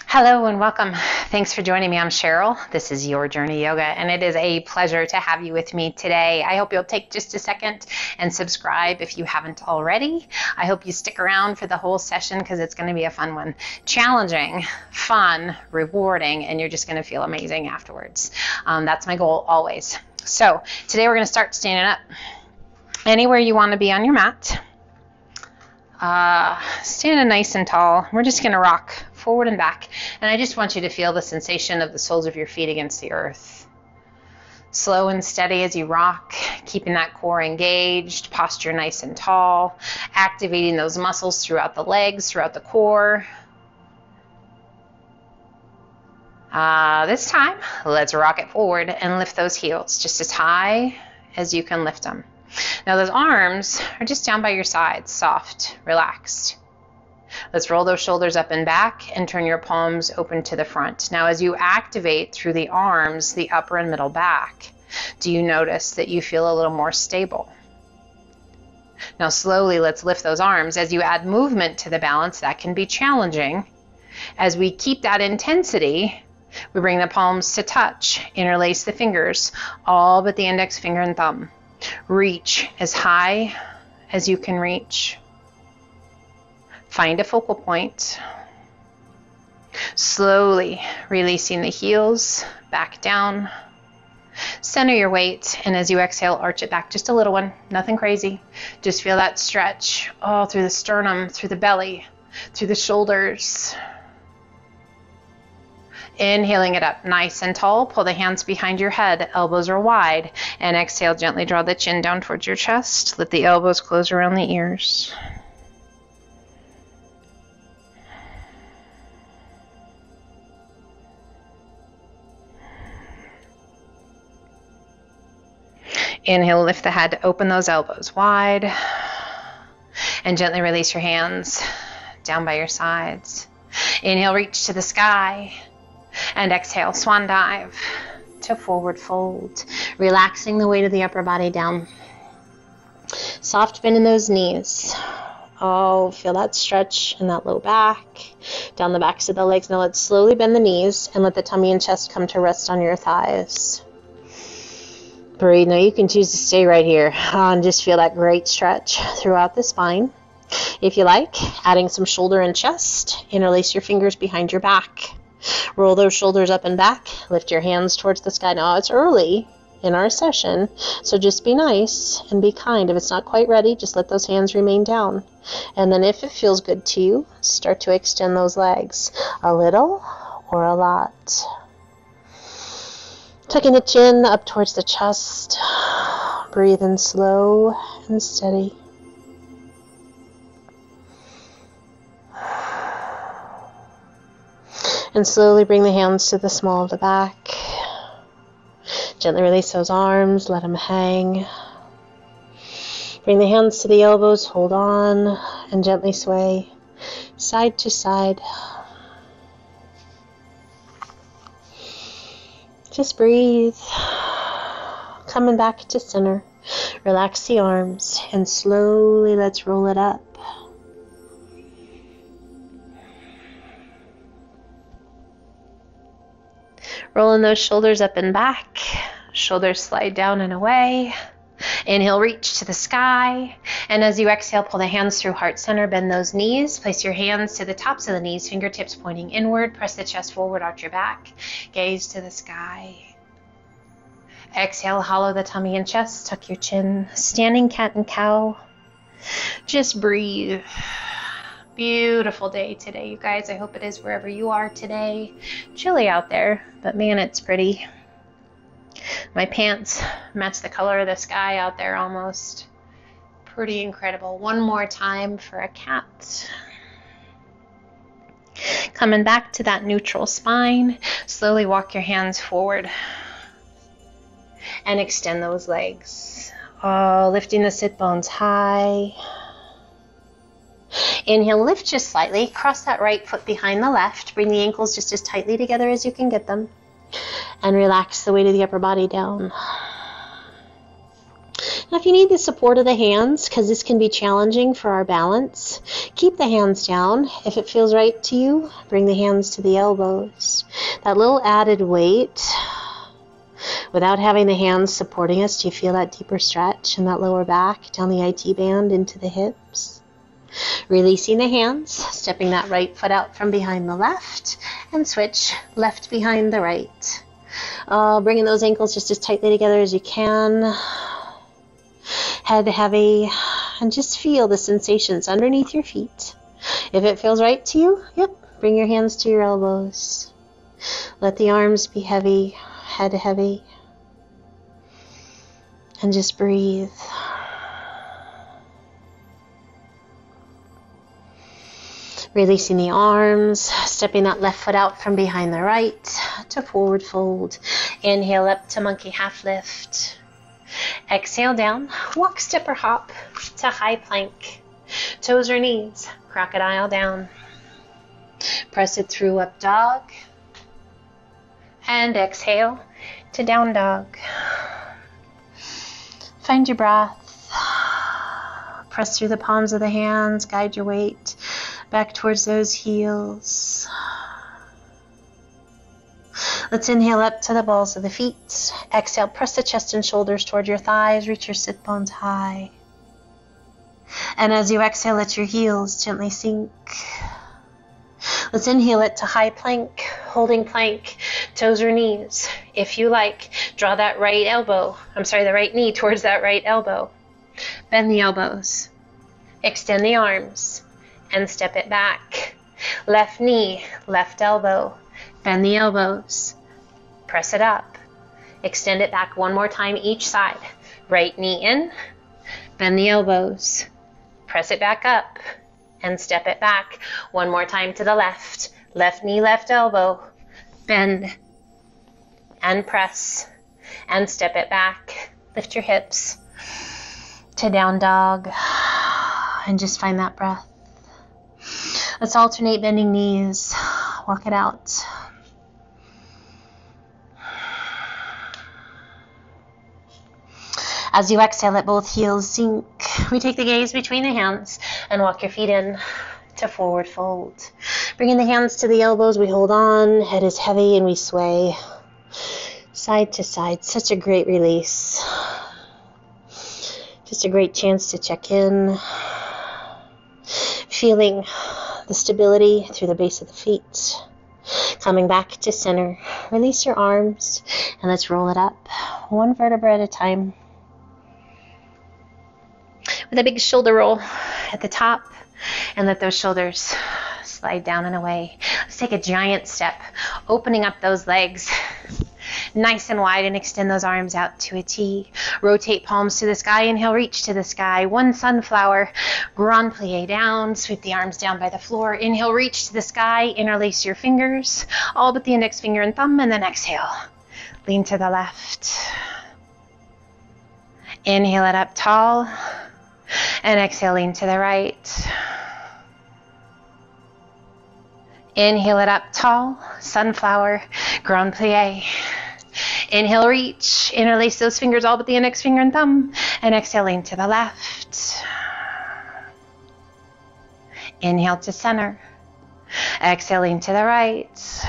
Hello and welcome. Thanks for joining me. I'm Cheryl. This is Your Journey Yoga, and it is a pleasure to have you with me today. I hope you'll take just a second and subscribe if you haven't already. I hope you stick around for the whole session because it's going to be a fun one. Challenging, fun, rewarding, and you're just going to feel amazing afterwards. That's my goal always. So today we're going to start standing up. Anywhere you want to be on your mat. Standing nice and tall. We're just going to rock forward and back. And I just want you to feel the sensation of the soles of your feet against the earth. Slow and steady as you rock, keeping that core engaged, posture nice and tall, activating those muscles throughout the legs, throughout the core. This time, let's rock it forward and lift those heels just as high as you can lift them. Now those arms are just down by your sides, soft, relaxed. Let's roll those shoulders up and back and turn your palms open to the front. Now as you activate through the arms, the upper and middle back, do you notice that you feel a little more stable? Now slowly let's lift those arms. As you add movement to the balance, that can be challenging. As we keep that intensity, we bring the palms to touch, interlace the fingers, all but the index finger and thumb. Reach as high as you can reach. Find a focal point. Slowly releasing the heels back down. Center your weight, and as you exhale, arch it back just a little one. Nothing crazy. Just feel that stretch all through the sternum, through the belly, through the shoulders. Inhaling it up nice and tall, pull the hands behind your head, elbows are wide, and exhale, gently draw the chin down towards your chest. Let the elbows close around the ears. Inhale, lift the head, open those elbows wide, and gently release your hands down by your sides. Inhale, reach to the sky. And exhale, swan dive to forward fold, relaxing the weight of the upper body down. Soft bend in those knees. Oh, feel that stretch in that low back, down the backs of the legs. Now let's slowly bend the knees and let the tummy and chest come to rest on your thighs. Breathe. Now you can choose to stay right here and just feel that great stretch throughout the spine. If you like, adding some shoulder and chest, interlace your fingers behind your back. Roll those shoulders up and back. Lift your hands towards the sky. Now it's early in our session, so just be nice and be kind. If it's not quite ready, just let those hands remain down. And then if it feels good to you, start to extend those legs a little or a lot. Tucking the chin up towards the chest. Breathe in slow and steady. And slowly bring the hands to the small of the back. Gently release those arms, let them hang. Bring the hands to the elbows, hold on, and gently sway side to side. Just breathe. Coming back to center. Relax the arms, and slowly let's roll it up. Rolling those shoulders up and back. Shoulders slide down and away. Inhale, reach to the sky. And as you exhale, pull the hands through heart center. Bend those knees. Place your hands to the tops of the knees, fingertips pointing inward. Press the chest forward, arch your back. Gaze to the sky. Exhale, hollow the tummy and chest. Tuck your chin. Standing cat and cow. Just breathe. Beautiful day today, you guys. I hope it is wherever you are today. Chilly out there, but man, it's pretty. My pants match the color of the sky out there almost. Pretty incredible. One more time for a cat. Coming back to that neutral spine. Slowly walk your hands forward and extend those legs. Oh, lifting the sit bones high. Inhale, lift just slightly. Cross that right foot behind the left. Bring the ankles just as tightly together as you can get them. And relax the weight of the upper body down. Now, if you need the support of the hands, because this can be challenging for our balance, keep the hands down. If it feels right to you, bring the hands to the elbows. That little added weight, without having the hands supporting us, do you feel that deeper stretch in that lower back, down the IT band into the hips? Releasing the hands, stepping that right foot out from behind the left, and switch left behind the right. Bringing those ankles just as tightly together as you can. Head heavy, and just feel the sensations underneath your feet. If it feels right to you, bring your hands to your elbows. Let the arms be heavy, head heavy, and just breathe. Releasing the arms, stepping that left foot out from behind the right to forward fold. Inhale up to monkey half lift. Exhale down, walk, step, or hop to high plank. Toes or knees, crocodile down. Press it through up dog. And exhale to down dog. Find your breath. Press through the palms of the hands, guide your weight back towards those heels. Let's inhale up to the balls of the feet. Exhale, press the chest and shoulders toward your thighs. Reach your sit bones high. And as you exhale, let your heels gently sink. Let's inhale it to high plank, holding plank, toes or knees. If you like, draw that the right knee towards that right elbow. Bend the elbows. Extend the arms and step it back. Left knee, left elbow. Bend the elbows. Press it up. Extend it back one more time each side. Right knee in. Bend the elbows. Press it back up and step it back. One more time to the left. Left knee, left elbow. Bend and press and step it back. Lift your hips to down dog and just find that breath. Let's alternate bending knees. Walk it out. As you exhale, let both heels sink. We take the gaze between the hands and walk your feet in to forward fold. Bringing the hands to the elbows, we hold on. Head is heavy and we sway side to side. Such a great release. Just a great chance to check in. Feeling the stability through the base of the feet. Coming back to center. Release your arms and let's roll it up. One vertebra at a time. With a big shoulder roll at the top, and let those shoulders slide down and away. Let's take a giant step, opening up those legs nice and wide and extend those arms out to a T. Rotate palms to the sky. Inhale, reach to the sky. One sunflower, grand plie down. Sweep the arms down by the floor. Inhale, reach to the sky. Interlace your fingers, all but the index finger and thumb, and then exhale. Lean to the left. Inhale it up tall. And exhaling to the right. Inhale it up tall, sunflower, grand plie. Inhale, reach, interlace those fingers, all but the index finger and thumb, and exhaling to the left. Inhale to center, exhaling to the right.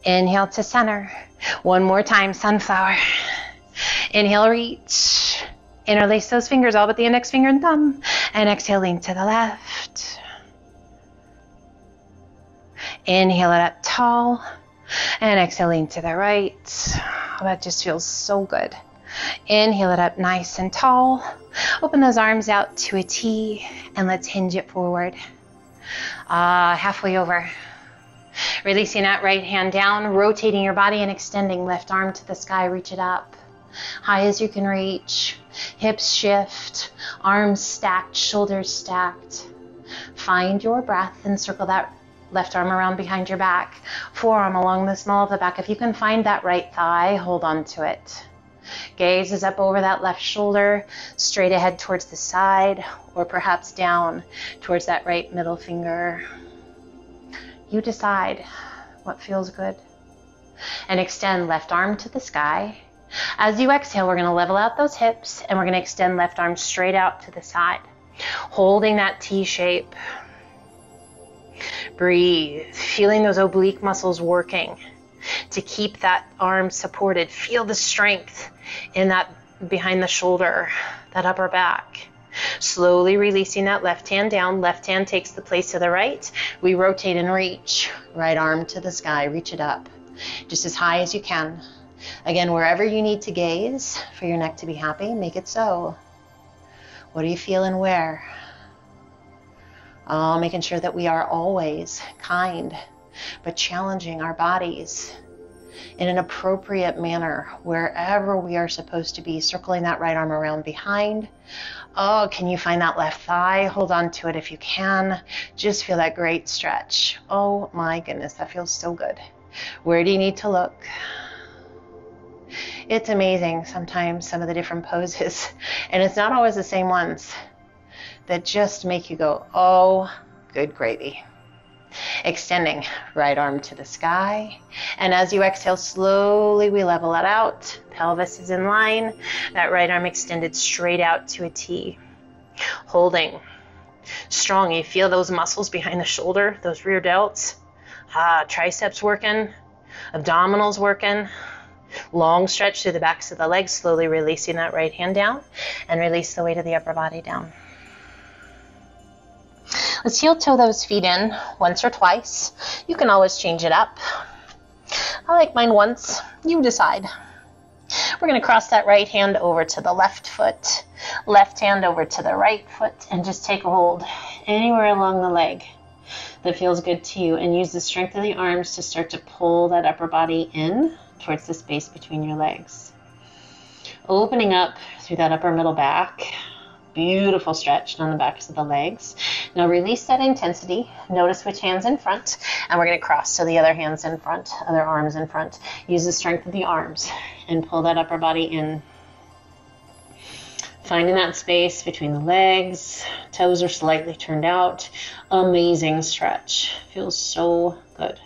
Inhale to center. One more time, sunflower. Inhale, reach. Interlace those fingers, all but the index finger and thumb, and exhaling to the left. Inhale it up tall, and exhaling to the right. Oh, that just feels so good. Inhale it up nice and tall. Open those arms out to a T, and let's hinge it forward. Halfway over. Releasing that right hand down, rotating your body and extending left arm to the sky. Reach it up, high as you can reach. Hips shift, arms stacked, shoulders stacked. Find your breath and circle that left arm around behind your back. Forearm along the small of the back. If you can find that right thigh, hold on to it. Gaze is up over that left shoulder, straight ahead towards the side, or perhaps down towards that right middle finger. You decide what feels good. And extend left arm to the sky. As you exhale, we're going to level out those hips and we're going to extend left arm straight out to the side, holding that T shape. Breathe, feeling those oblique muscles working to keep that arm supported. Feel the strength in that behind the shoulder, that upper back. Slowly releasing that left hand down. Left hand takes the place of the right. We rotate and reach. Right arm to the sky, reach it up. Just as high as you can. Again, wherever you need to gaze for your neck to be happy, make it so. What do you feel and where? Making sure that we are always kind, but challenging our bodies in an appropriate manner wherever we are supposed to be, circling that right arm around behind. Oh, can you find that left thigh? Hold on to it if you can. Just feel that great stretch. Oh my goodness, that feels so good. Where do you need to look? It's amazing sometimes some of the different poses, and it's not always the same ones, that just make you go, oh, good gravy. Extending right arm to the sky. And as you exhale, slowly we level it out. Pelvis is in line. That right arm extended straight out to a T. Holding. Strong. You feel those muscles behind the shoulder, those rear delts. Triceps working. Abdominals working. Long stretch through the backs of the legs, slowly releasing that right hand down. And release the weight of the upper body down. Let's heel toe those feet in once or twice. You can always change it up. I like mine once. You decide. We're going to cross that right hand over to the left foot, left hand over to the right foot, and just take a hold anywhere along the leg that feels good to you, and use the strength of the arms to start to pull that upper body in towards the space between your legs. Opening up through that upper middle back. Beautiful stretch on the backs of the legs. Now release that intensity. Notice which hand's in front, and we're going to cross so the other hand's in front, other arm's in front. Use the strength of the arms and pull that upper body in. Finding that space between the legs. Toes are slightly turned out. Amazing stretch. Feels so good.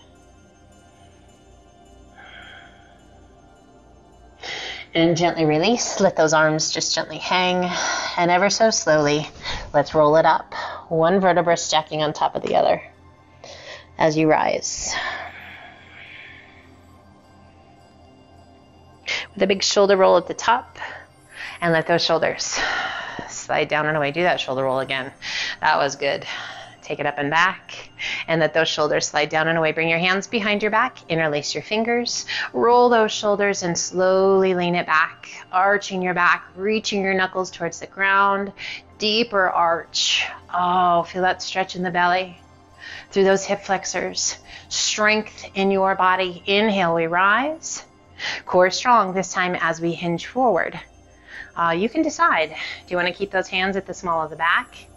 And gently release. Let those arms just gently hang. And ever so slowly, let's roll it up. One vertebra stacking on top of the other as you rise. With a big shoulder roll at the top. And let those shoulders slide down and away. Do that shoulder roll again. That was good. Take it up and back, and let those shoulders slide down and away. Bring your hands behind your back, interlace your fingers, roll those shoulders and slowly lean it back, arching your back, reaching your knuckles towards the ground, deeper arch. Oh, feel that stretch in the belly through those hip flexors. Strength in your body. Inhale, we rise. Core strong this time as we hinge forward. You can decide. Do you want to keep those hands at the small of the back?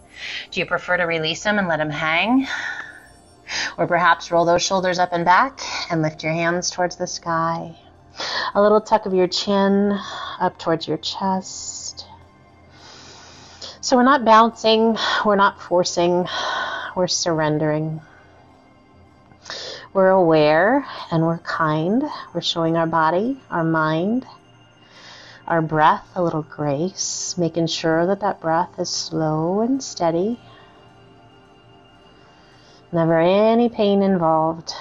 Do you prefer to release them and let them hang? Or perhaps roll those shoulders up and back and lift your hands towards the sky. A little tuck of your chin up towards your chest. So we're not bouncing, we're not forcing, we're surrendering. We're aware and we're kind. We're showing our body, our mind, our breath a little grace, making sure that that breath is slow and steady. Never any pain involved.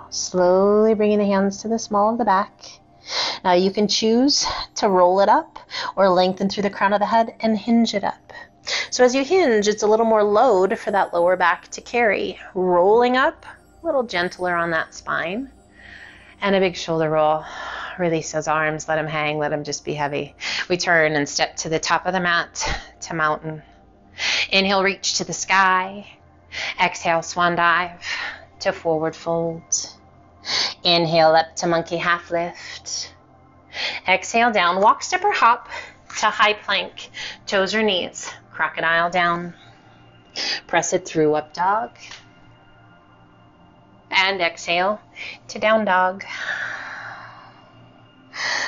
Slowly bringing the hands to the small of the back. Now you can choose to roll it up or lengthen through the crown of the head and hinge it up. So as you hinge, it's a little more load for that lower back to carry. Rolling up, a little gentler on that spine. And a big shoulder roll. Release those arms, let them hang, let them just be heavy. We turn and step to the top of the mat to mountain. Inhale, reach to the sky. Exhale, swan dive to forward fold. Inhale up to monkey half lift. Exhale down, walk, step, or hop to high plank. Toes or knees, crocodile down. Press it through, up dog. And exhale to down dog.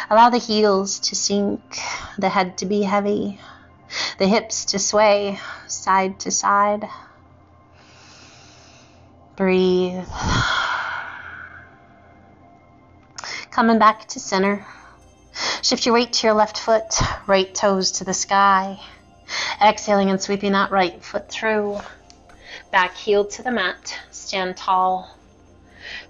Allow the heels to sink, the head to be heavy, the hips to sway side to side. Breathe. Coming back to center. Shift your weight to your left foot, right toes to the sky. Exhaling and sweeping that right foot through. Back heel to the mat. Stand tall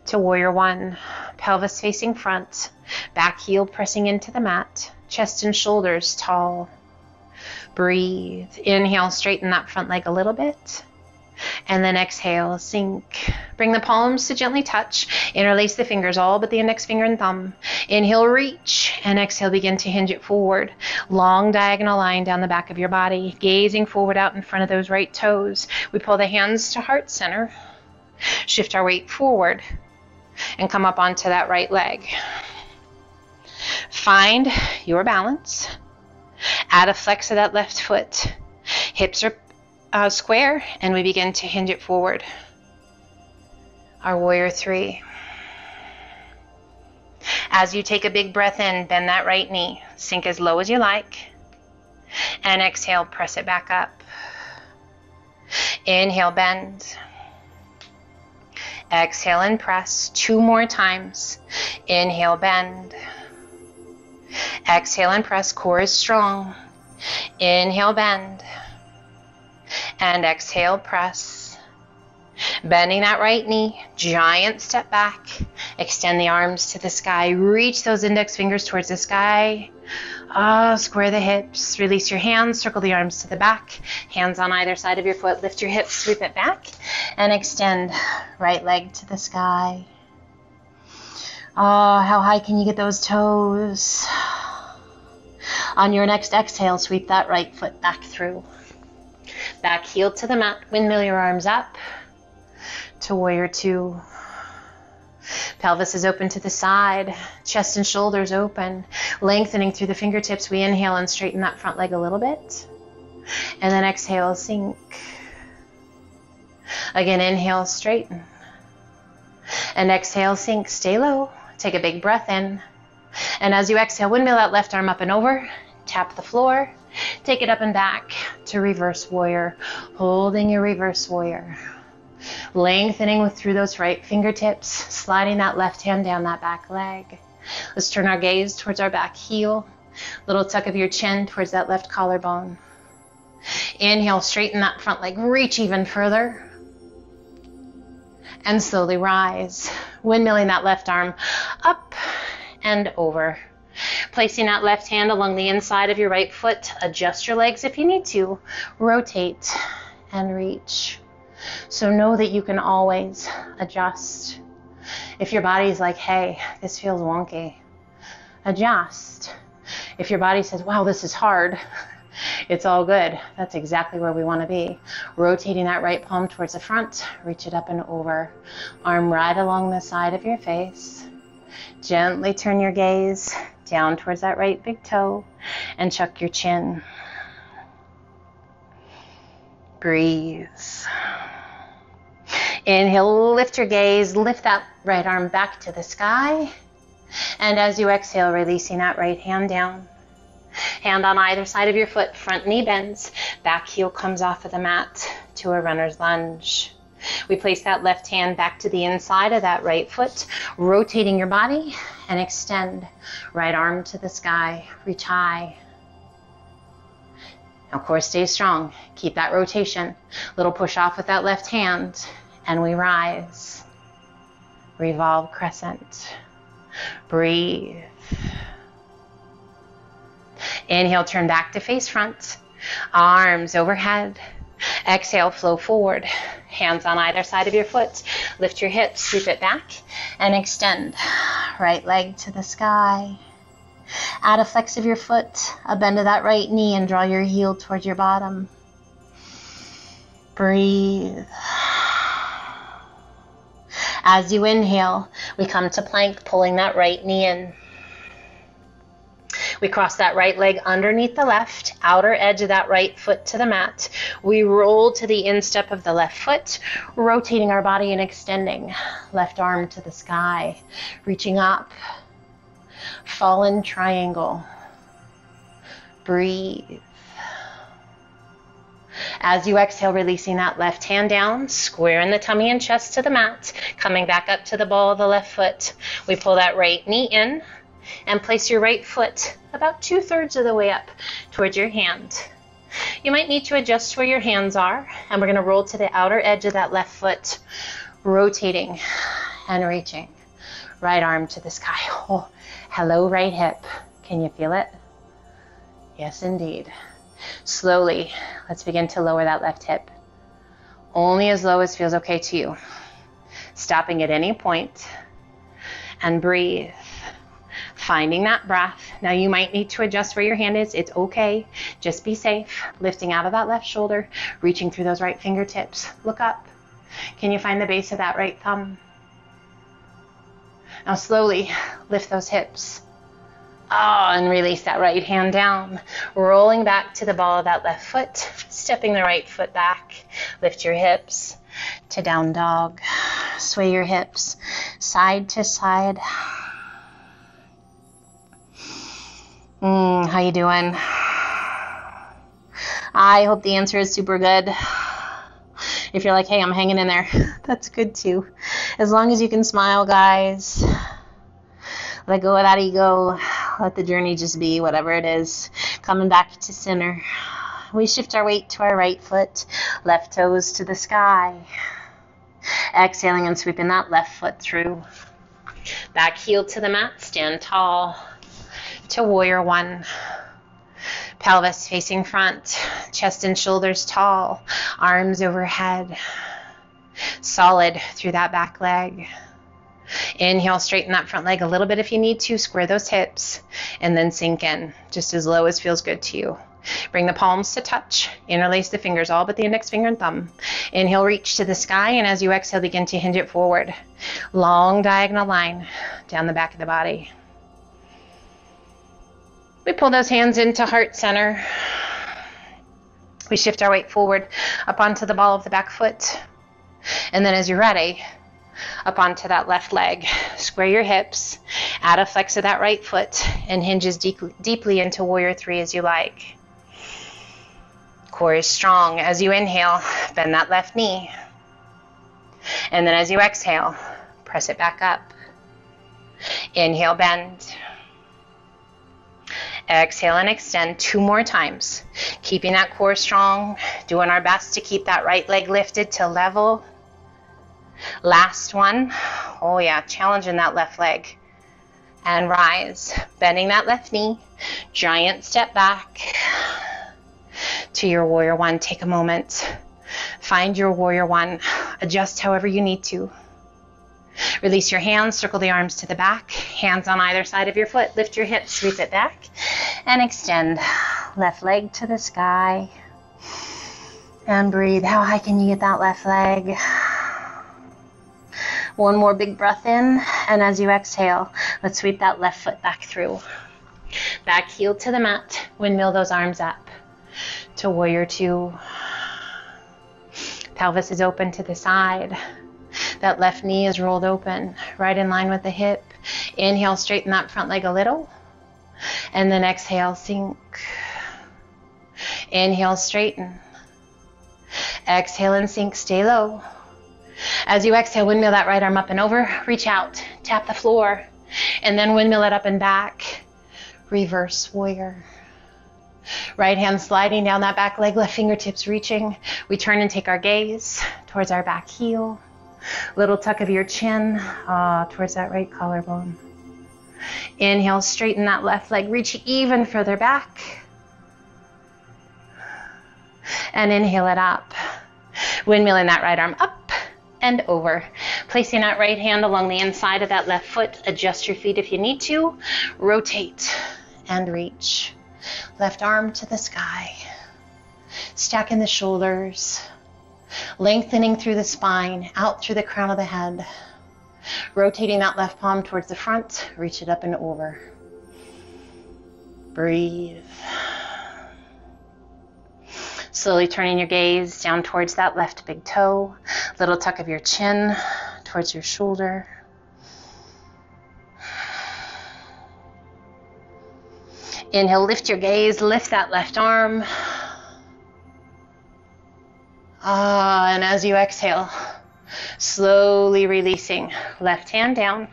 to warrior one. Pelvis facing front. Back heel pressing into the mat. Chest and shoulders tall. Breathe. Inhale, straighten that front leg a little bit. And then exhale, sink. Bring the palms to gently touch. Interlace the fingers, all but the index finger and thumb. Inhale, reach. And exhale, begin to hinge it forward. Long diagonal line down the back of your body. Gazing forward out in front of those right toes. We pull the hands to heart center. Shift our weight forward. And come up onto that right leg. Find your balance. Add a flex of that left foot. Hips are square, and we begin to hinge it forward. Our warrior three. As you take a big breath in, bend that right knee. Sink as low as you like. And exhale, press it back up. Inhale, bend. Exhale and press. 2 more times. Inhale, bend. Exhale and press. Core is strong. Inhale, bend. And exhale, press. Bending that right knee. Giant step back. Extend the arms to the sky. Reach those index fingers towards the sky. Square the hips. Release your hands. Circle the arms to the back. Hands on either side of your foot. Lift your hips. Sweep it back. And extend right leg to the sky. How high can you get those toes? On your next exhale, sweep that right foot back through. Back heel to the mat. Windmill your arms up to warrior two. Pelvis is open to the side. Chest and shoulders open. Lengthening through the fingertips. We inhale and straighten that front leg a little bit. And then exhale, sink. Again, inhale, straighten. And exhale, sink. Stay low. Take a big breath in. And as you exhale, windmill that left arm up and over. Tap the floor. Take it up and back to reverse warrior. Holding your reverse warrior. Lengthening through those right fingertips. Sliding that left hand down that back leg. Let's turn our gaze towards our back heel. Little tuck of your chin towards that left collarbone. Inhale, straighten that front leg. Reach even further. And slowly rise. Windmilling that left arm up and over. Placing that left hand along the inside of your right foot. Adjust your legs if you need to. Rotate and reach. So know that you can always adjust. If your body's like, hey, this feels wonky, adjust. If your body says, wow, this is hard, it's all good. That's exactly where we want to be. Rotating that right palm towards the front. Reach it up and over. Arm right along the side of your face. Gently turn your gaze down towards that right big toe and chuck your chin. Breathe. Inhale, lift your gaze, lift that right arm back to the sky. And as you exhale, releasing that right hand down. Hand on either side of your foot, front knee bends, back heel comes off of the mat to a runner's lunge. We place that left hand back to the inside of that right foot, rotating your body and extend. Right arm to the sky, reach high. Now core stays strong. Keep that rotation. Little push off with that left hand and we rise. Revolve crescent. Breathe. Inhale, turn back to face front. Arms overhead. Exhale, flow forward. Hands on either side of your foot. Lift your hips, sweep it back, and extend. Right leg to the sky. Add a flex of your foot, a bend of that right knee, and draw your heel towards your bottom. Breathe. As you inhale, we come to plank, pulling that right knee in. We cross that right leg underneath the left, outer edge of that right foot to the mat. We roll to the instep of the left foot, rotating our body and extending. Left arm to the sky, reaching up. Fallen triangle. Breathe. As you exhale, releasing that left hand down, squaring the tummy and chest to the mat, coming back up to the ball of the left foot. We pull that right knee in, and place your right foot about 2/3 of the way up towards your hand. You might need to adjust where your hands are, and we're going to roll to the outer edge of that left foot, rotating and reaching. Right arm to the sky. Oh, hello, right hip. Can you feel it? Yes, indeed. Slowly, let's begin to lower that left hip. Only as low as feels okay to you. Stopping at any point and breathe. Finding that breath. Now you might need to adjust where your hand is. It's okay. Just be safe. Lifting out of that left shoulder, reaching through those right fingertips. Look up. Can you find the base of that right thumb? Now slowly lift those hips. And release that right hand down. Rolling back to the ball of that left foot. Stepping the right foot back. Lift your hips to down dog. Sway your hips side to side. How you doing? I hope the answer is super good. If you're like, hey, I'm hanging in there, that's good too. As long as you can smile, guys. Let go of that ego. Let the journey just be whatever it is. Coming back to center. We shift our weight to our right foot. Left toes to the sky. Exhaling and sweeping that left foot through. Back heel to the mat. Stand tall. To warrior one. Pelvis facing front. Chest and shoulders tall. Arms overhead. Solid through that back leg. Inhale, straighten that front leg a little bit if you need to. Square those hips. And then sink in. Just as low as feels good to you. Bring the palms to touch. Interlace the fingers, all but the index finger and thumb. Inhale, reach to the sky. And as you exhale, begin to hinge it forward. Long diagonal line down the back of the body. We pull those hands into heart center. We shift our weight forward up onto the ball of the back foot. And then as you're ready, up onto that left leg. Square your hips. Add a flex of that right foot and hinge as deeply into warrior three as you like. Core is strong. As you inhale, bend that left knee. And then as you exhale, press it back up. Inhale, bend. Exhale and extend 2 more times. Keeping that core strong. Doing our best to keep that right leg lifted to level. Last one. Oh yeah, challenging that left leg. And rise. Bending that left knee. Giant step back to your warrior one. Take a moment. Find your warrior one. Adjust however you need to. Release your hands, circle the arms to the back, hands on either side of your foot, lift your hips, sweep it back, and extend. Left leg to the sky, and breathe. How high can you get that left leg? One more big breath in, and as you exhale, let's sweep that left foot back through. Back heel to the mat, windmill those arms up to warrior two. Pelvis is open to the side. That left knee is rolled open, right in line with the hip. Inhale, straighten that front leg a little. And then exhale, sink. Inhale, straighten. Exhale and sink, stay low. As you exhale, windmill that right arm up and over. Reach out, tap the floor. And then windmill it up and back. Reverse warrior. Right hand sliding down that back leg, left fingertips reaching. We turn and take our gaze towards our back heel. Little tuck of your chin towards that right collarbone. Inhale, straighten that left leg, reach even further back. And inhale it up. Windmilling that right arm up and over. Placing that right hand along the inside of that left foot. Adjust your feet if you need to. Rotate and reach. Left arm to the sky. Stacking the shoulders. Lengthening through the spine, out through the crown of the head. Rotating that left palm towards the front, reach it up and over. Breathe. Slowly turning your gaze down towards that left big toe. Little tuck of your chin towards your shoulder. Inhale, lift your gaze, lift that left arm. And as you exhale, slowly releasing. Left hand down.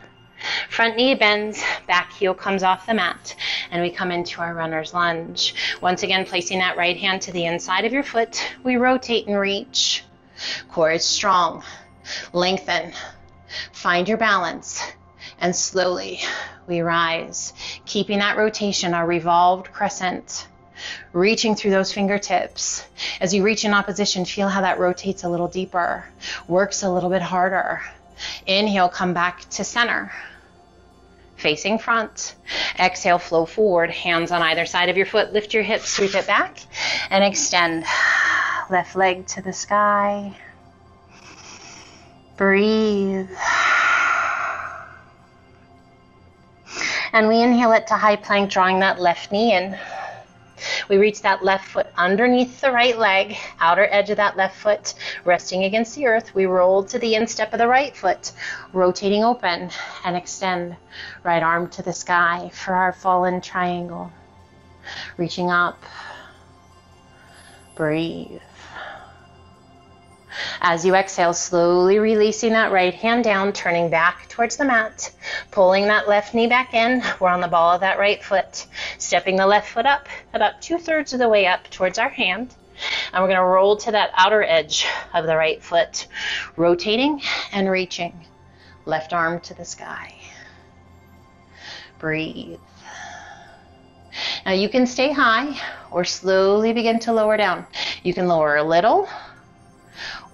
Front knee bends, back heel comes off the mat, and we come into our runner's lunge. Once again, placing that right hand to the inside of your foot, we rotate and reach. Core is strong. Lengthen. Find your balance, and slowly we rise, keeping that rotation, our revolved crescent, reaching through those fingertips. As you reach in opposition, feel how that rotates a little deeper, works a little bit harder. Inhale, come back to center. Facing front. Exhale, flow forward. Hands on either side of your foot. Lift your hips, sweep it back, and extend. Left leg to the sky. Breathe. And we inhale it to high plank, drawing that left knee in. We reach that left foot underneath the right leg, outer edge of that left foot, resting against the earth. We roll to the instep of the right foot, rotating open and extend. Right arm to the sky for our fallen triangle. Reaching up. Breathe. As you exhale, slowly releasing that right hand down, turning back towards the mat, pulling that left knee back in. We're on the ball of that right foot, stepping the left foot up, about 2/3 of the way up towards our hand. And we're going to roll to that outer edge of the right foot, rotating and reaching. Left arm to the sky. Breathe. Now you can stay high or slowly begin to lower down. You can lower a little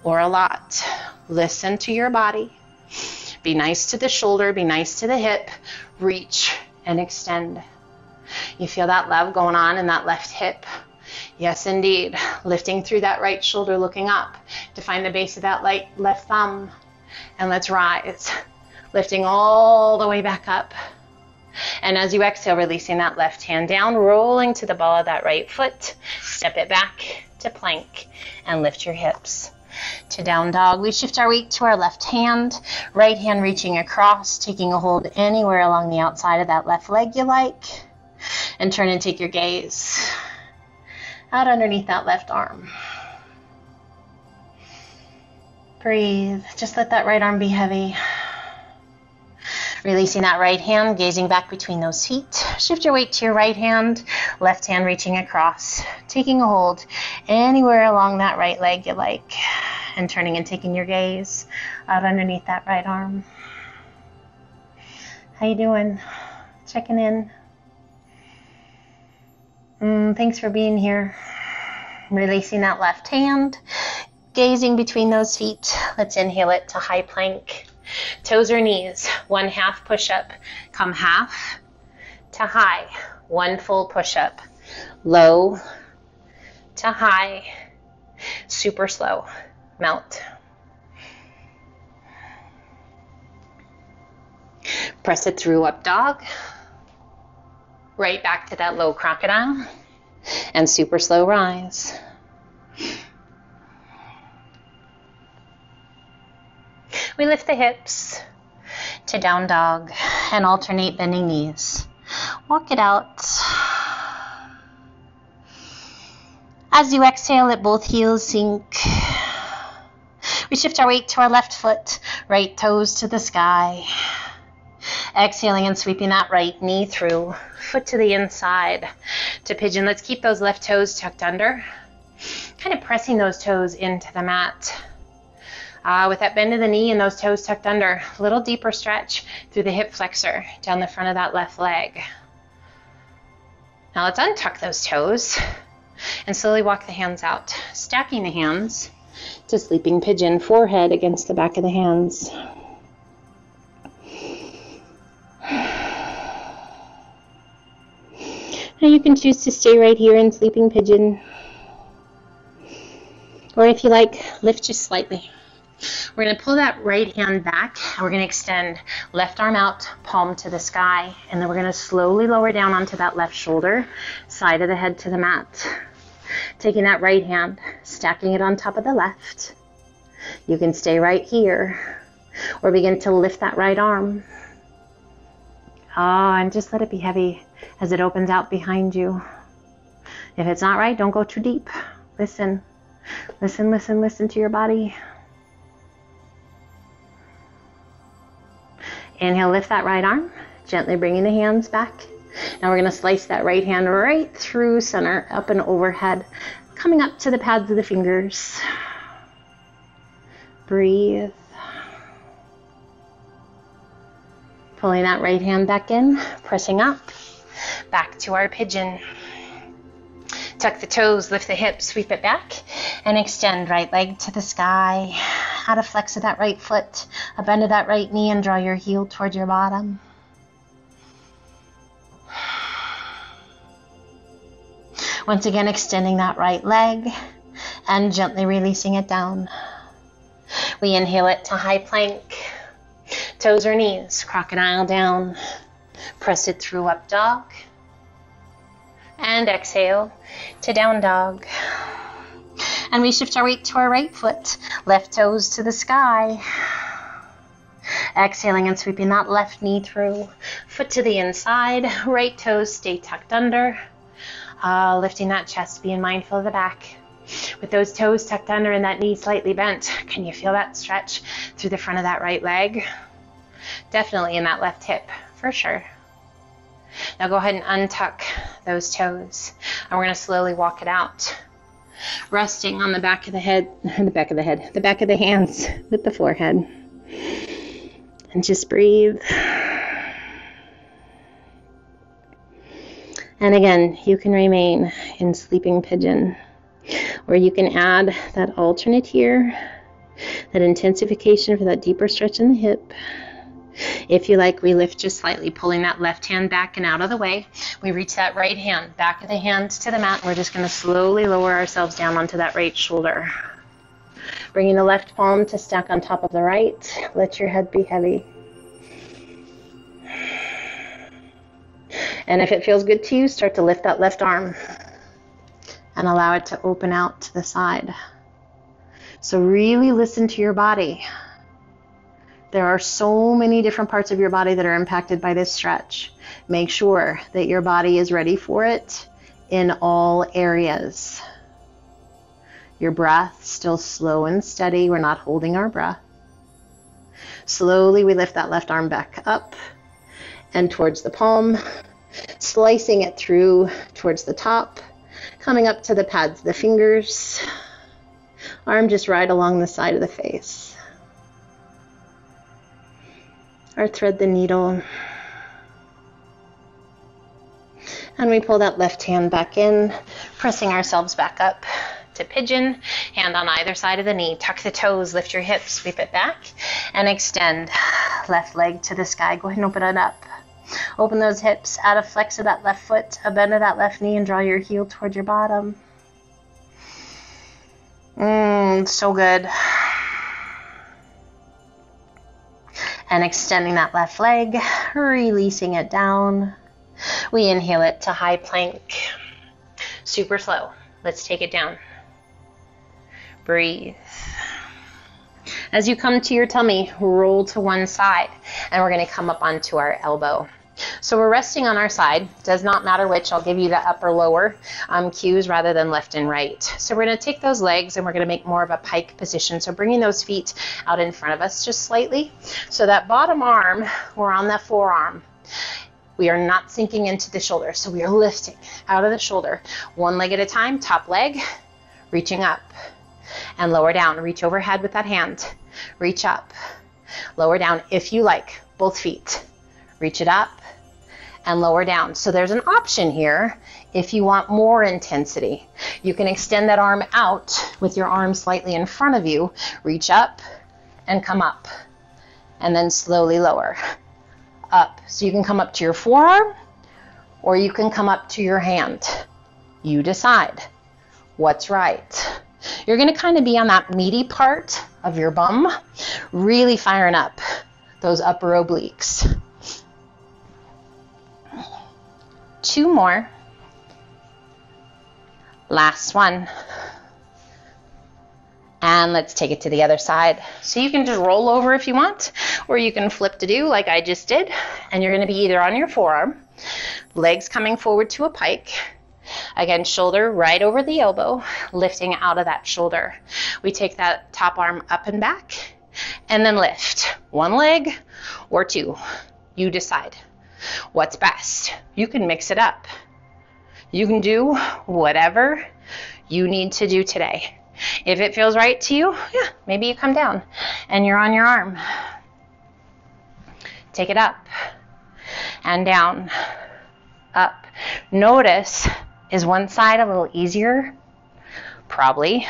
or a lot. Listen to your body. Be nice to the shoulder, be nice to the hip. Reach and extend. You feel that love going on in that left hip. Yes, indeed. Lifting through that right shoulder, looking up to find the base of that left thumb. And let's rise. Lifting all the way back up. And as you exhale, releasing that left hand down, rolling to the ball of that right foot. Step it back to plank and lift your hips. To down dog, we shift our weight to our left hand, right hand reaching across, taking a hold anywhere along the outside of that left leg you like, and turn and take your gaze out underneath that left arm. Breathe. Just let that right arm be heavy. Releasing that right hand, gazing back between those feet. Shift your weight to your right hand, left hand reaching across, taking a hold anywhere along that right leg you like, and turning and taking your gaze out underneath that right arm. How you doing? Checking in. Thanks for being here. Releasing that left hand, gazing between those feet. Let's inhale it to high plank. Toes or knees, 1/2 push-up. Come half to high, 1 full push-up. Low to high, super slow, melt. Press it through up dog. Right back to that low crocodile and super slow rise. We lift the hips to down dog and alternate bending knees. Walk it out. As you exhale, let both heels sink. We shift our weight to our left foot, right toes to the sky. Exhaling and sweeping that right knee through, foot to the inside to pigeon. Let's keep those left toes tucked under, kind of pressing those toes into the mat. With that bend of the knee and those toes tucked under, a little deeper stretch through the hip flexor down the front of that left leg. Now let's untuck those toes and slowly walk the hands out, stacking the hands to sleeping pigeon, forehead against the back of the hands. Now you can choose to stay right here in sleeping pigeon, or if you like, lift just slightly. We're going to pull that right hand back, and we're going to extend left arm out, palm to the sky, and then we're going to slowly lower down onto that left shoulder, side of the head to the mat. Taking that right hand, stacking it on top of the left. You can stay right here, or begin to lift that right arm. And just let it be heavy as it opens out behind you. If it's not right, don't go too deep. Listen. Listen, listen, listen to your body. Inhale, lift that right arm, gently bringing the hands back. Now we're going to slice that right hand right through center, up and overhead, coming up to the pads of the fingers. Breathe. Pulling that right hand back in, pressing up, back to our pigeon. Tuck the toes, lift the hips, sweep it back, and extend right leg to the sky. Add a flex of that right foot, a bend of that right knee, and draw your heel towards your bottom. Once again, extending that right leg and gently releasing it down. We inhale it to high plank. Toes or knees, crocodile down. Press it through up dog. And exhale to down dog. And we shift our weight to our right foot. Left toes to the sky. Exhaling and sweeping that left knee through. Foot to the inside. Right toes stay tucked under. Lifting that chest, being mindful of the back. With those toes tucked under and that knee slightly bent, can you feel that stretch through the front of that right leg? Definitely in that left hip, for sure. Now go ahead and untuck those toes, and we're going to slowly walk it out. Resting on the back of the head, the back of the hands with the forehead. And just breathe. And again, you can remain in sleeping pigeon, or you can add that alternate here, that intensification for that deeper stretch in the hip. If you like, we lift just slightly, pulling that left hand back and out of the way. We reach that right hand, back of the hand to the mat. We're just going to slowly lower ourselves down onto that right shoulder. Bringing the left palm to stack on top of the right. Let your head be heavy. And if it feels good to you, start to lift that left arm and allow it to open out to the side. So really listen to your body. There are so many different parts of your body that are impacted by this stretch. Make sure that your body is ready for it in all areas. Your breath still slow and steady. We're not holding our breath. Slowly we lift that left arm back up and towards the palm, slicing it through towards the top, coming up to the pads of the fingers. Arm just right along the side of the face. Or thread the needle. And we pull that left hand back in, pressing ourselves back up to pigeon, hand on either side of the knee. Tuck the toes, lift your hips, sweep it back, and extend. Left leg to the sky. Go ahead and open it up. Open those hips, add a flex of that left foot, a bend of that left knee, and draw your heel towards your bottom. So good. And extending that left leg, releasing it down. We inhale it to high plank. Super slow. Let's take it down. Breathe. As you come to your tummy, roll to one side, and we're going to come up onto our elbow. So we're resting on our side. Does not matter which. I'll give you the upper lower cues rather than left and right. So we're going to take those legs and we're going to make more of a pike position. So bringing those feet out in front of us just slightly. So that bottom arm, we're on that forearm. We are not sinking into the shoulder. So we are lifting out of the shoulder. One leg at a time, top leg, reaching up and lower down. Reach overhead with that hand. Reach up, lower down if you like, both feet. Reach it up and lower down. So there's an option here if you want more intensity. You can extend that arm out with your arm slightly in front of you. Reach up and come up. And then slowly lower. Up. So you can come up to your forearm or you can come up to your hand. You decide what's right. You're going to kind of be on that meaty part of your bum, really firing up those upper obliques. 2 more. Last one. And let's take it to the other side. So you can just roll over if you want, or you can flip to do like I just did. And you're going to be either on your forearm, legs coming forward to a pike. Again, shoulder right over the elbow, lifting out of that shoulder. We take that top arm up and back, and then lift. One leg, or 2. You decide what's best. You can mix it up. You can do whatever you need to do today. If it feels right to you, yeah, maybe you come down and you're on your arm. Take it up and down, up. Notice, is one side a little easier? Probably.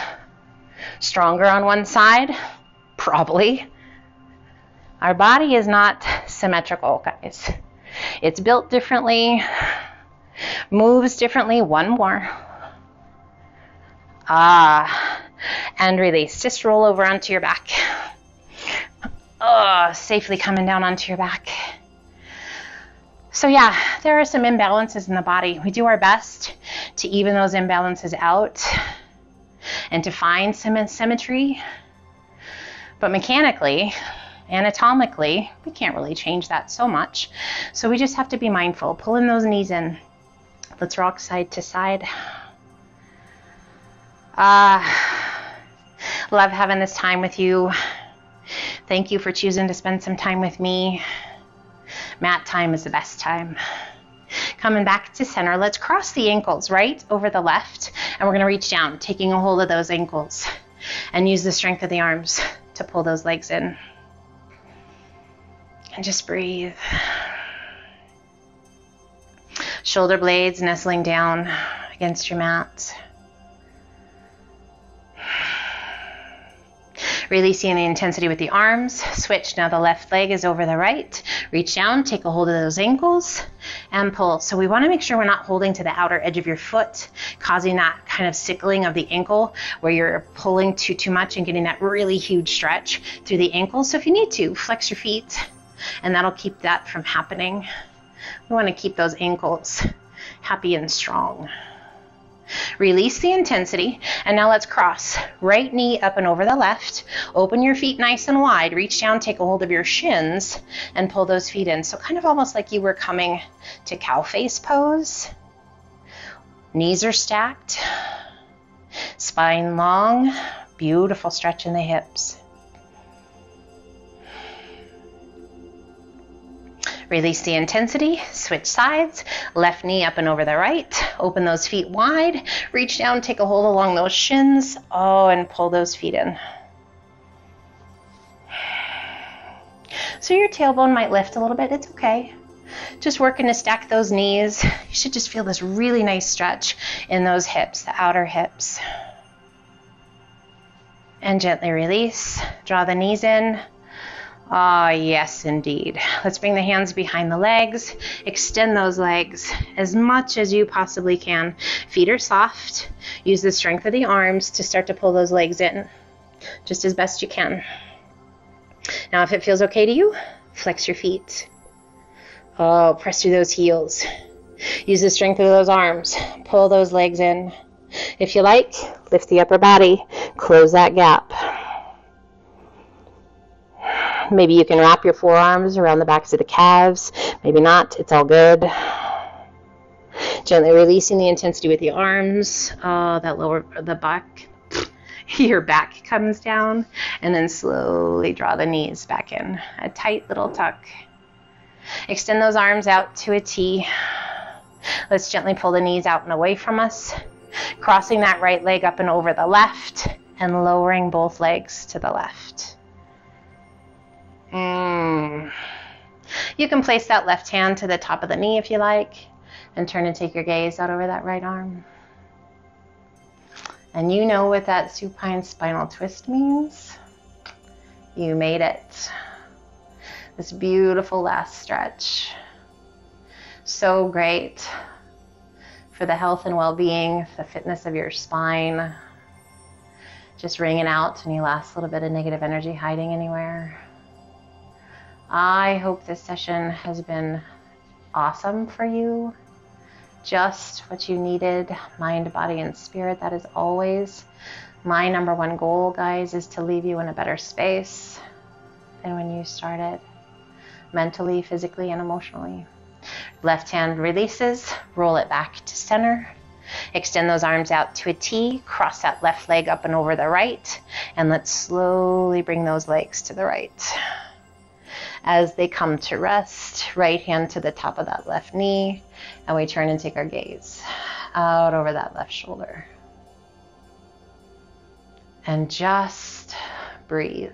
Stronger on one side? Probably. Our body is not symmetrical, guys. It's built differently, moves differently. One more. And release. Just roll over onto your back. Safely coming down onto your back. So yeah, there are some imbalances in the body. We do our best to even those imbalances out and to find some symmetry. But mechanically, anatomically, we can't really change that so much. So we just have to be mindful. Pulling those knees in. Let's rock side to side. Love having this time with you. Thank you for choosing to spend some time with me. Mat time is the best time. Coming back to center, let's cross the ankles right over the left, and we're going to reach down, taking a hold of those ankles, and use the strength of the arms to pull those legs in. And just breathe. Shoulder blades nestling down against your mat. Releasing the intensity with the arms. Switch. Now the left leg is over the right. Reach down, take a hold of those ankles, and pull. So we want to make sure we're not holding to the outer edge of your foot, causing that kind of sickling of the ankle where you're pulling too much and getting that really huge stretch through the ankle. So if you need to, flex your feet, and that'll keep that from happening. We want to keep those ankles happy and strong. Release the intensity, and now let's cross. Right knee up and over the left. Open your feet nice and wide. Reach down, take a hold of your shins, and pull those feet in. So kind of almost like you were coming to cow face pose. Knees are stacked. Spine long. Beautiful stretch in the hips. Release the intensity, switch sides, left knee up and over the right, open those feet wide, reach down, take a hold along those shins, and pull those feet in. So your tailbone might lift a little bit, it's okay. Just working to stack those knees. You should just feel this really nice stretch in those hips, the outer hips. And gently release, draw the knees in. Yes, indeed. Let's bring the hands behind the legs. Extend those legs as much as you possibly can. Feet are soft. Use the strength of the arms to start to pull those legs in, just as best you can. Now, if it feels okay to you, flex your feet. Press through those heels. Use the strength of those arms. Pull those legs in. If you like, lift the upper body. Close that gap. Maybe you can wrap your forearms around the backs of the calves. Maybe not. It's all good. Gently releasing the intensity with the arms. The back. Your back comes down. And then slowly draw the knees back in. A tight little tuck. Extend those arms out to a T. Let's gently pull the knees out and away from us. Crossing that right leg up and over the left. And lowering both legs to the left. You can place that left hand to the top of the knee if you like, and turn and take your gaze out over that right arm. And you know what that supine spinal twist means. You made it. This beautiful last stretch. So great for the health and well-being, the fitness of your spine. Just wringing out any last little bit of negative energy hiding anywhere. I hope this session has been awesome for you. Just what you needed, mind, body, and spirit. That is always my number one goal, guys, is to leave you in a better space than when you started, mentally, physically, and emotionally. Left hand releases, roll it back to center. Extend those arms out to a T, cross that left leg up and over the right, and let's slowly bring those legs to the right. As they come to rest, right hand to the top of that left knee, and we turn and take our gaze out over that left shoulder. And just breathe.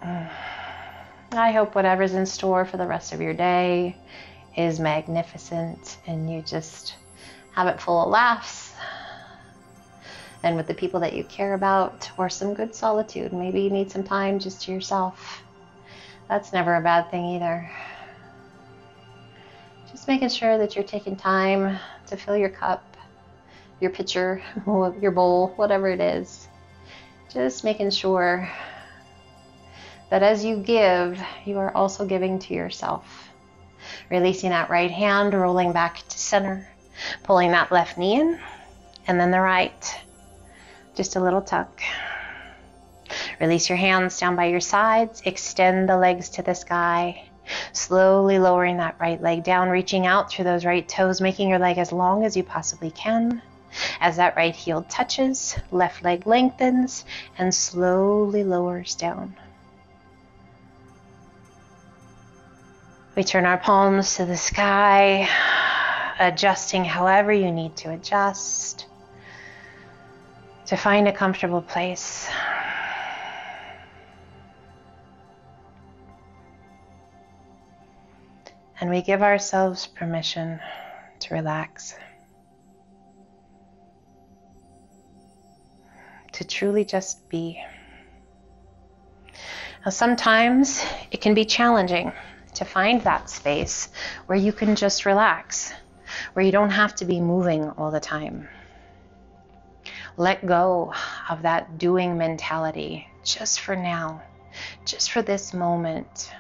I hope whatever's in store for the rest of your day is magnificent, and you just have it full of laughs and with the people that you care about, or some good solitude. Maybe you need some time just to yourself. That's never a bad thing either. Just making sure that you're taking time to fill your cup, your pitcher, your bowl, whatever it is. Just making sure that as you give, you are also giving to yourself. Releasing that right hand, rolling back to center, pulling that left knee in, and then the right. Just a little tuck. Release your hands down by your sides, extend the legs to the sky, slowly lowering that right leg down, reaching out through those right toes, making your leg as long as you possibly can. As that right heel touches, left leg lengthens and slowly lowers down. We turn our palms to the sky, adjusting however you need to adjust to find a comfortable place. And we give ourselves permission to relax, to truly just be. Now, sometimes it can be challenging to find that space where you can just relax, where you don't have to be moving all the time. Let go of that doing mentality just for now, just for this moment,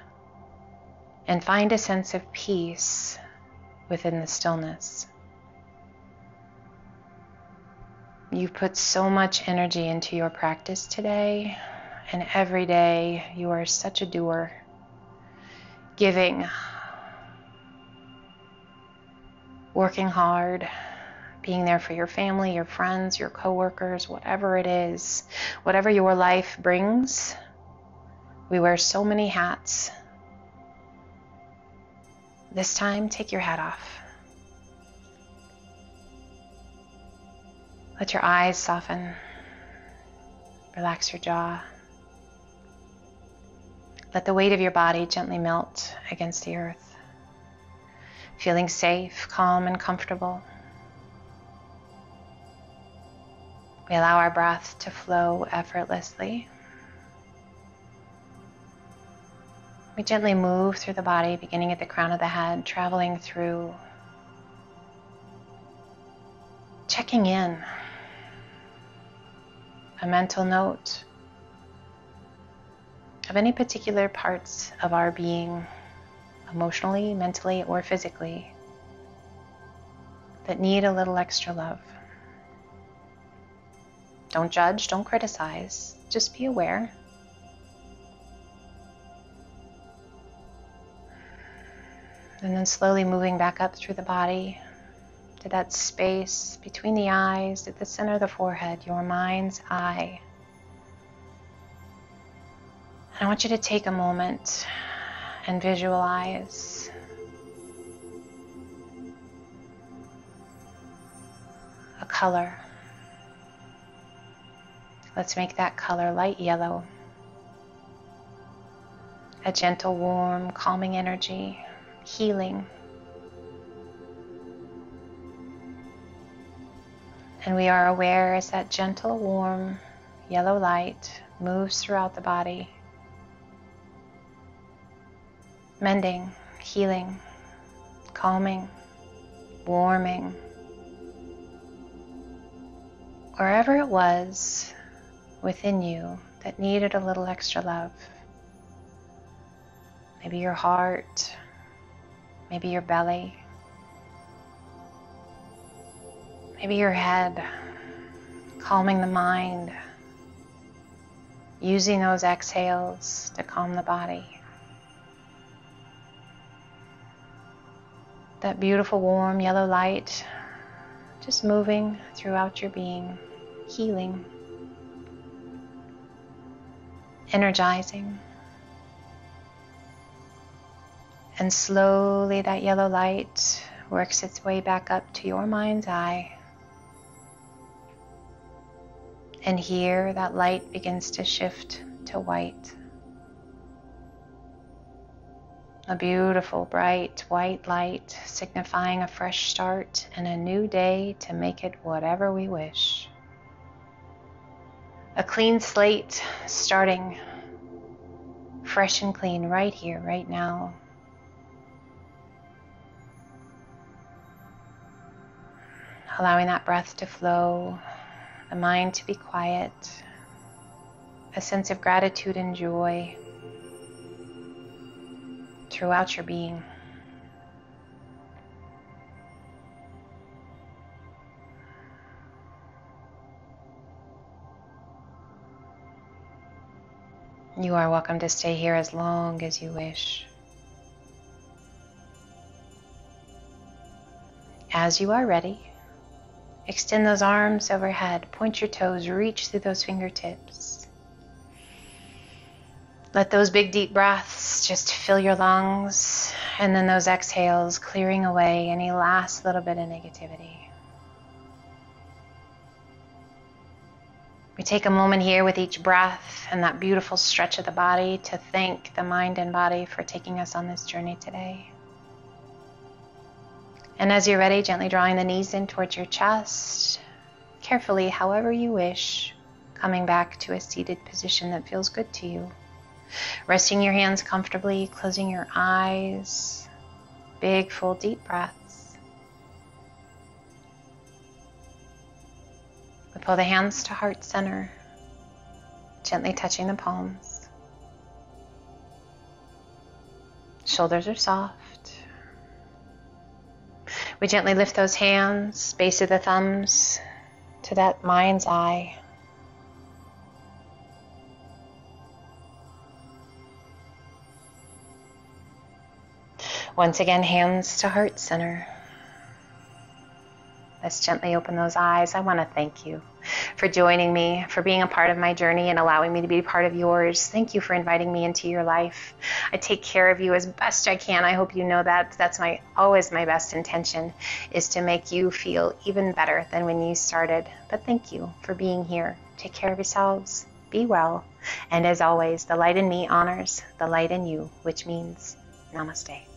and find a sense of peace within the stillness. You've put so much energy into your practice today, and every day you are such a doer. Giving, working hard, being there for your family, your friends, your coworkers, whatever it is, whatever your life brings. We wear so many hats. This time, take your hat off. Let your eyes soften. Relax your jaw. Let the weight of your body gently melt against the earth, feeling safe, calm, and comfortable. We allow our breath to flow effortlessly. We gently move through the body, beginning at the crown of the head, traveling through, checking in, a mental note of any particular parts of our being, emotionally, mentally, or physically, that need a little extra love. Don't judge, don't criticize, just be aware. And then slowly moving back up through the body to that space between the eyes, at the center of the forehead, your mind's eye. I want you to take a moment and visualize a color. Let's make that color light yellow. A gentle, warm, calming energy, healing. And we are aware as that gentle, warm, yellow light moves throughout the body, mending, healing, calming, warming. Wherever it was within you that needed a little extra love. Maybe your heart, maybe your belly, maybe your head, calming the mind, using those exhales to calm the body. That beautiful warm yellow light just moving throughout your being, healing. energizing. And slowly that yellow light works its way back up to your mind's eye. And here that light begins to shift to white. A beautiful, bright, white light signifying a fresh start and a new day to make it whatever we wish. A clean slate starting fresh and clean right here, right now. Allowing that breath to flow, the mind to be quiet, a sense of gratitude and joy throughout your being. You are welcome to stay here as long as you wish. As you are ready, extend those arms overhead, point your toes, reach through those fingertips. Let those big deep breaths just fill your lungs, and then those exhales clearing away any last little bit of negativity. We take a moment here with each breath and that beautiful stretch of the body to thank the mind and body for taking us on this journey today. And as you're ready, gently drawing the knees in towards your chest, carefully, however you wish, coming back to a seated position that feels good to you. Resting your hands comfortably, closing your eyes, big, full, deep breaths. We pull the hands to heart center, gently touching the palms. Shoulders are soft. We gently lift those hands, base of the thumbs, to that mind's eye. Once again, hands to heart center. Let's gently open those eyes. I want to thank you for joining me, for being a part of my journey and allowing me to be a part of yours. Thank you for inviting me into your life. I take care of you as best I can. I hope you know that. That's always my best intention, is to make you feel even better than when you started. But thank you for being here. Take care of yourselves. Be well. And as always, the light in me honors the light in you, which means namaste.